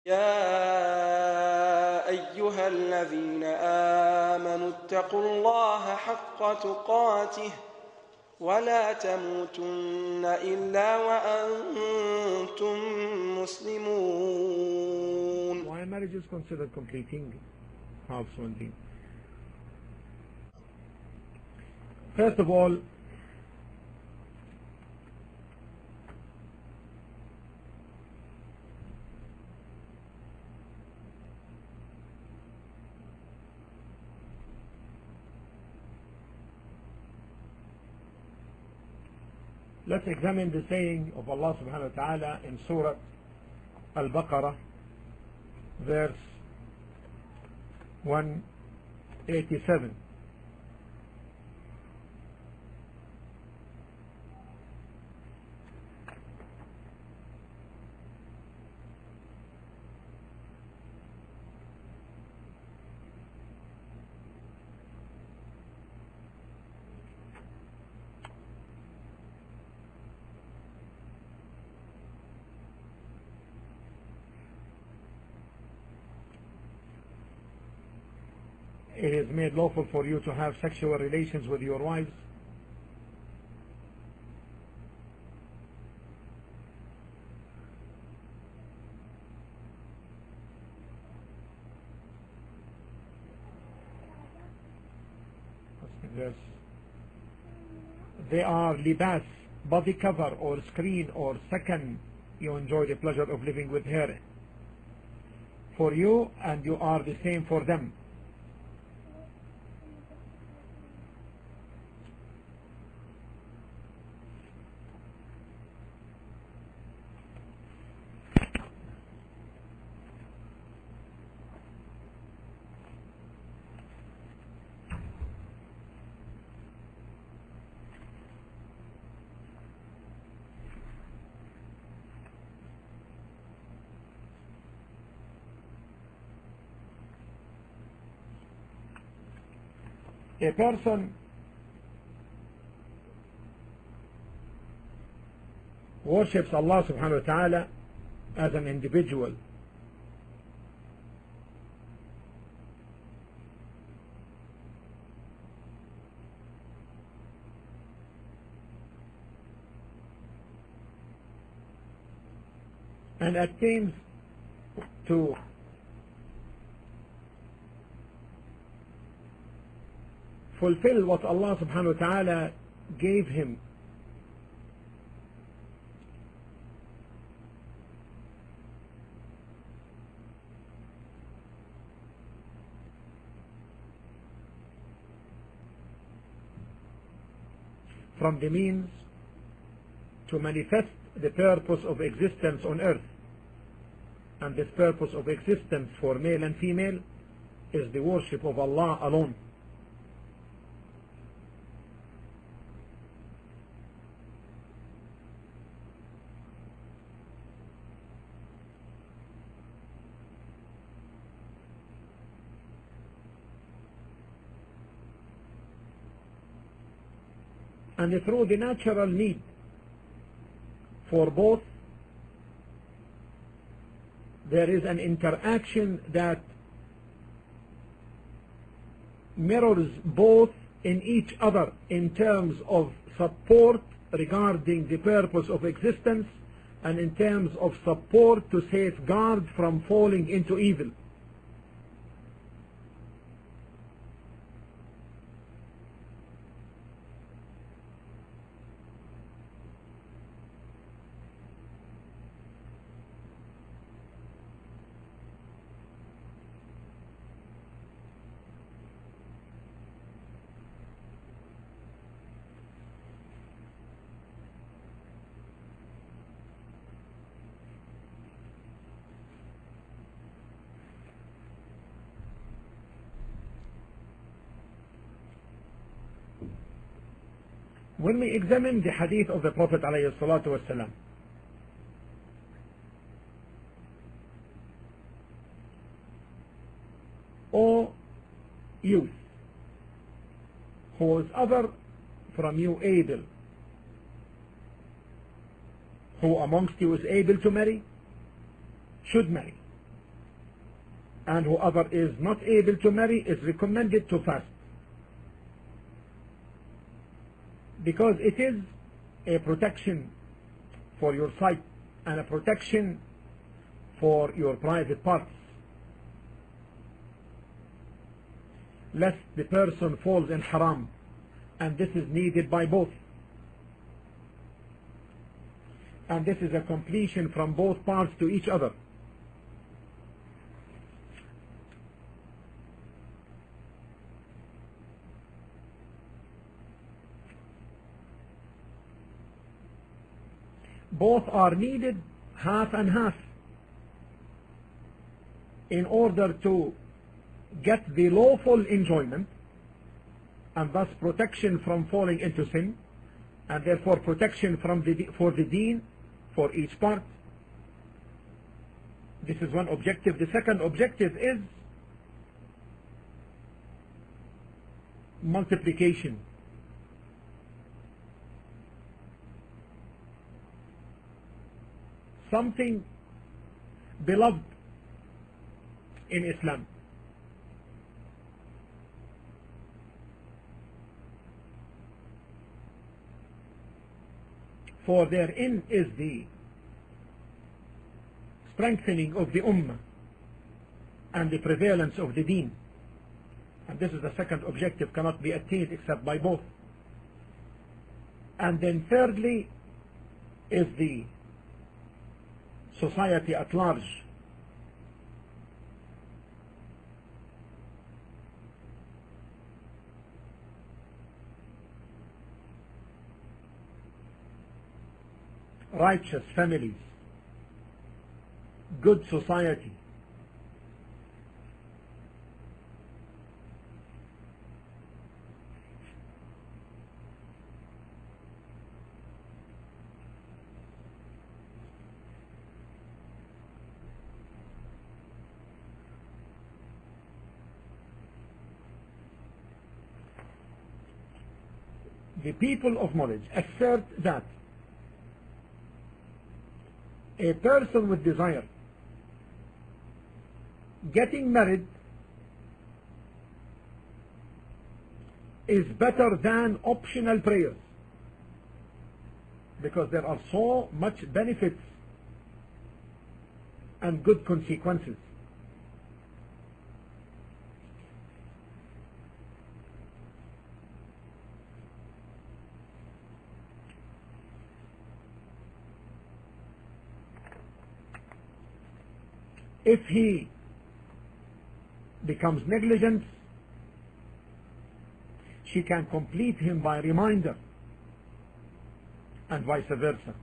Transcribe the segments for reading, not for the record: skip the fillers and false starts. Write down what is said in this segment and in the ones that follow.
يا أيها الذين آمنوا اتقوا الله حق تقاته ولا تموتن إلا وأنتم مسلمون. Why marriage is considered completing household deen? First of all, let's examine the saying of Allah subhanahu wa ta'ala in Surah Al-Baqarah, verse 187. It is made lawful for you to have sexual relations with your wives they are libas, body cover or screen, or second, you enjoy the pleasure of living with her for you, and you are the same for them. A person worships Allah subhanahu wa ta'ala as an individual. And attains to fulfill what Allah subhanahu wa ta'ala gave him. From the means to manifest the purpose of existence on earth. And this purpose of existence for male and female is the worship of Allah alone. And through the natural need for both, there is an interaction that mirrors both in each other in terms of support regarding the purpose of existence and in terms of support to safeguard from falling into evil. When we examine the hadith of the Prophet ﷺ, O youth, who is other from you able, who amongst you is able to marry, should marry. and whoever is not able to marry is recommended to fast, because it is a protection for your sight and a protection for your private parts, lest the person falls in haram, and this is needed by both, and this is a completion from both parts to each other. Both are needed half and half in order to get the lawful enjoyment, and thus protection from falling into sin, and therefore protection from for the deen for each part. This is one objective. The second objective is multiplication. Something beloved in Islam. For therein is the strengthening of the ummah and the prevalence of the deen. And this is the second objective, cannot be attained except by both. And then thirdly is the society at large. Righteous families, good society, the people of knowledge assert that a person with desire getting married is better than optional prayers, because there are so much benefits and good consequences. If he becomes negligent, she can complete him by reminder, and vice versa.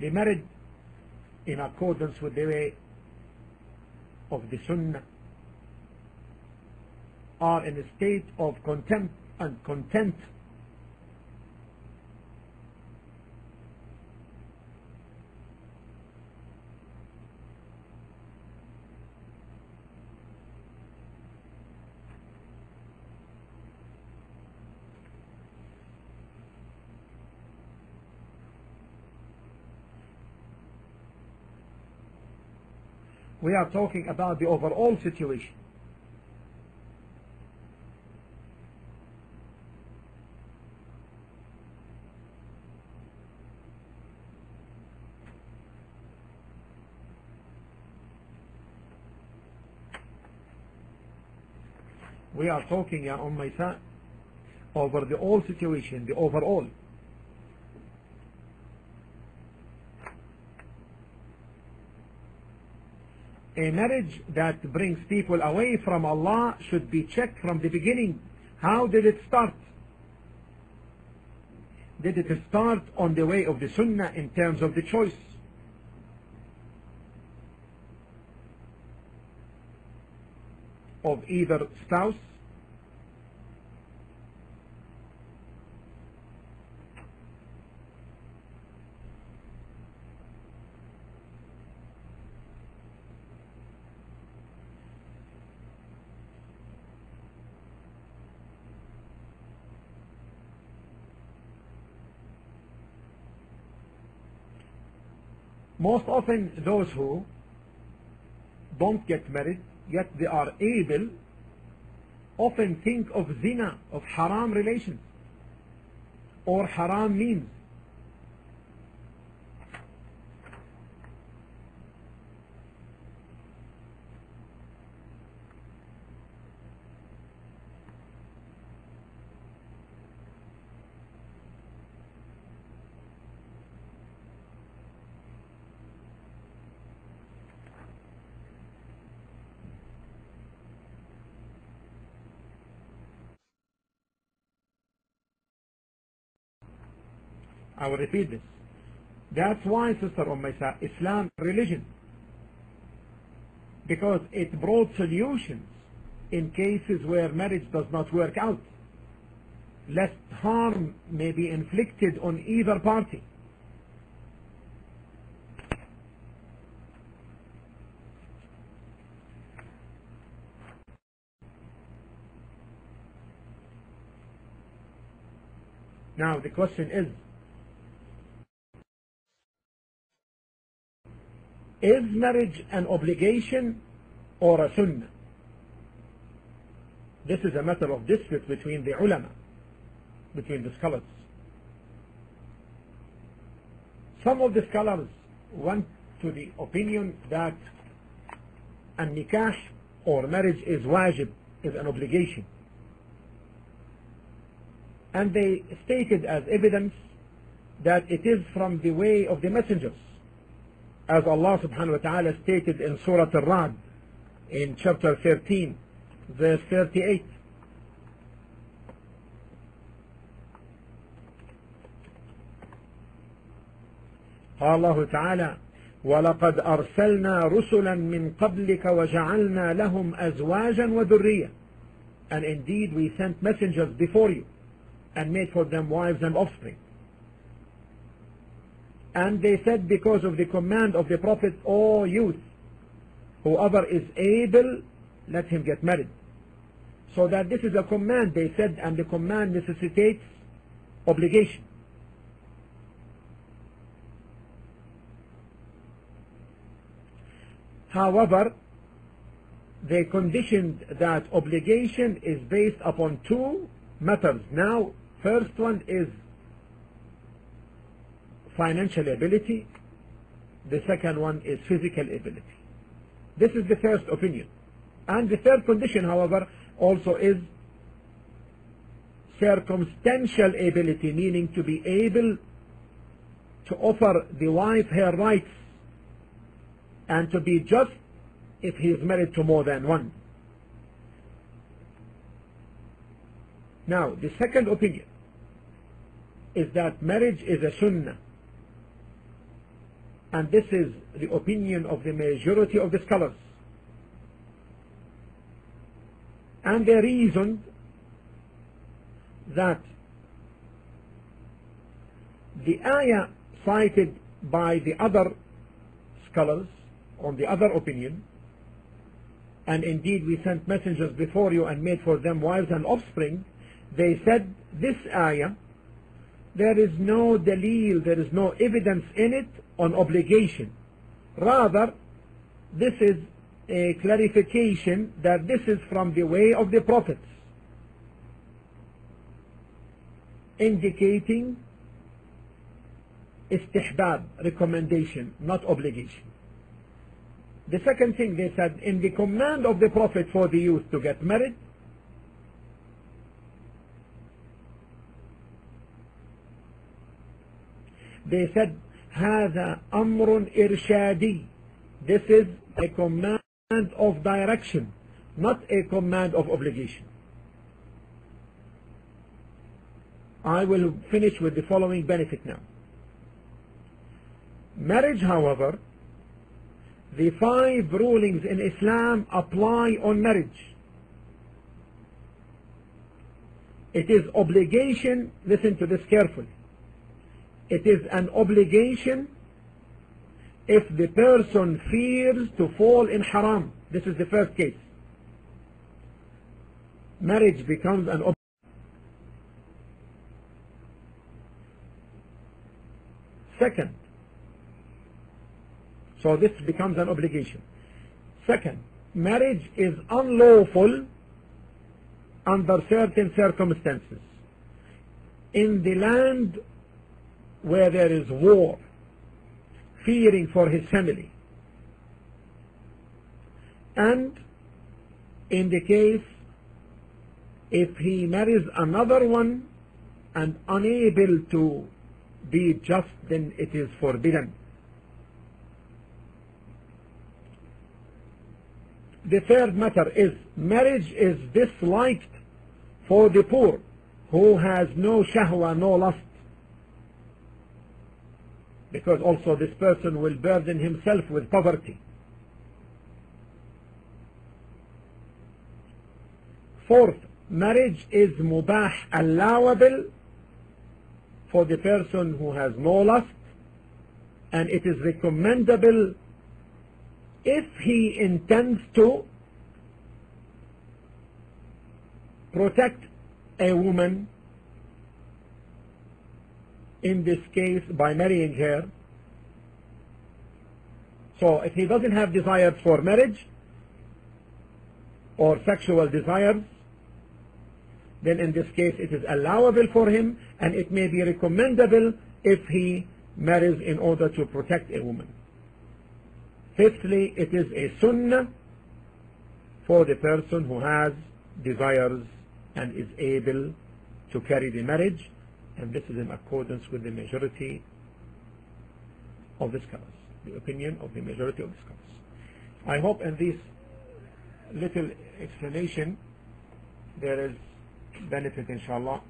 The married in accordance with the way of the Sunnah are in a state of contempt and content. We are talking about the overall situation. We are talking, Ya Umaysa, over the whole situation, the overall. A marriage that brings people away from Allah should be checked from the beginning. How did it start? Did it start on the way of the Sunnah in terms of the choice? Of either spouse? most often those who don't get married, yet they are able, often think of zina, of haram relations, or haram means. I will repeat this. That's why, Sister Umaysa, Islam religion, because it brought solutions in cases where marriage does not work out, lest harm may be inflicted on either party. Now the question is marriage an obligation or a sunnah? This is a matter of dispute between the ulama, between the scholars. Some of the scholars went to the opinion that a nikah or marriage is wajib, is an obligation. And they stated as evidence that it is from the way of the messengers, as Allah subhanahu wa ta'ala stated in Surah Al-Ra'd in chapter 13 verse 38. قال الله تعالى وَلَقَدْ أَرْسَلْنَا رُسُلًا مِّن قَبْلِكَ وَجَعَلْنَا لَهُمْ أَزْوَاجًا وَذُرِّيَّةً. And indeed we sent messengers before you and made for them wives and offspring. And they said, because of the command of the Prophet, O youth, whoever is able, let him get married. So that this is a command, they said, and the command necessitates obligation. However, they conditioned that obligation is based upon two matters. Now, first one is financial ability. The second one is physical ability. This is the first opinion. And the third condition, however, also is circumstantial ability, meaning to be able to offer the wife her rights and to be just if he is married to more than one. Now, the second opinion is that marriage is a sunnah. And this is the opinion of the majority of the scholars. And they reasoned that the ayah cited by the other scholars on the other opinion, and indeed we sent messengers before you and made for them wives and offspring, they said this ayah, there is no dalil, there is no evidence in it on obligation. Rather, this is a clarification that this is from the way of the prophets, indicating istihbab, recommendation, not obligation. The second thing they said, in the command of the Prophet for the youth to get married, they said, هذا أمر إرشادي. This is a command of direction, not a command of obligation. I will finish with the following benefit now. Marriage, however, the 5 rulings in Islam apply on marriage. It is obligation, listen to this carefully. It is an obligation if the person fears to fall in haram. This is the first case. Marriage becomes an obligation. Second, So this becomes an obligation. Second, marriage is unlawful under certain circumstances. In the land where there is war, fearing for his family, and in the case if he marries another one and unable to be just, then it is forbidden. The third matter is marriage is disliked for the poor who has no shahwa, no lust, because also this person will burden himself with poverty. Fourth, marriage is mubah, allowable for the person who has no lust, and it is recommendable if he intends to protect a woman, in this case by marrying her. So if he doesn't have desires for marriage or sexual desires, then in this case it is allowable for him, and it may be recommendable if he marries in order to protect a woman. Fifthly, it is a sunnah for the person who has desires and is able to carry the marriage, and this is in accordance with the majority of the scholars, the opinion of the majority of the scholars. I hope in this little explanation there is benefit, inshallah.